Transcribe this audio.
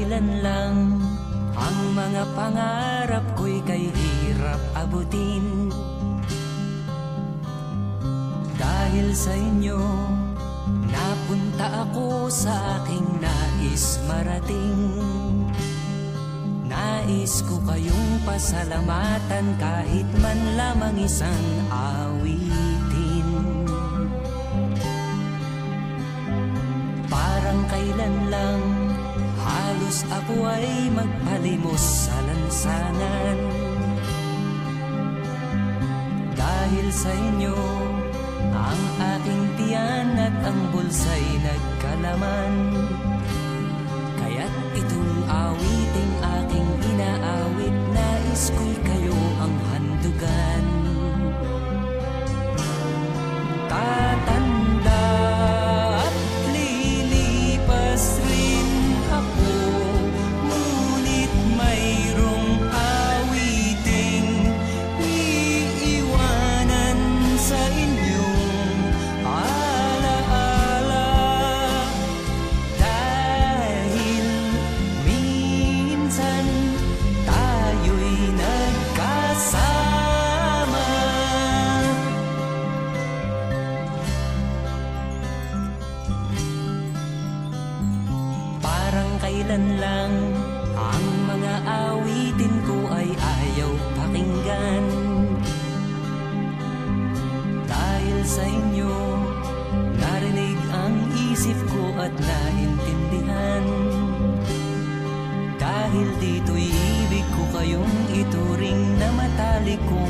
kailan lang ang mga pangarap ko'y kay hirap abutin. Dahil sa inyo, napunta ako sa aking nais marating. Nais ko kayong pasalamatan kahit man lamang isang awitin. Parang kailan lang halos ako ay magpalimos sa lansangan. Dahil sa inyo, ang aking tiyan at ang bulsa'y nagkalaman. Kaya't itong awiting aking inaawit, nais ko'y kayo ang handugan. Tatanda at lilipas rin ako, ngunit mayroong awiting iiwanan sa inyong alaala. Dahil minsan tayo'y nagkasama. Parang kailan lang ang mga awitin ko ay ayaw pakinggan. Dahil sa inyo, narinig ang isip ko at naintindihan. Dahil dito'y ibig ko kayong ituring na matalik kong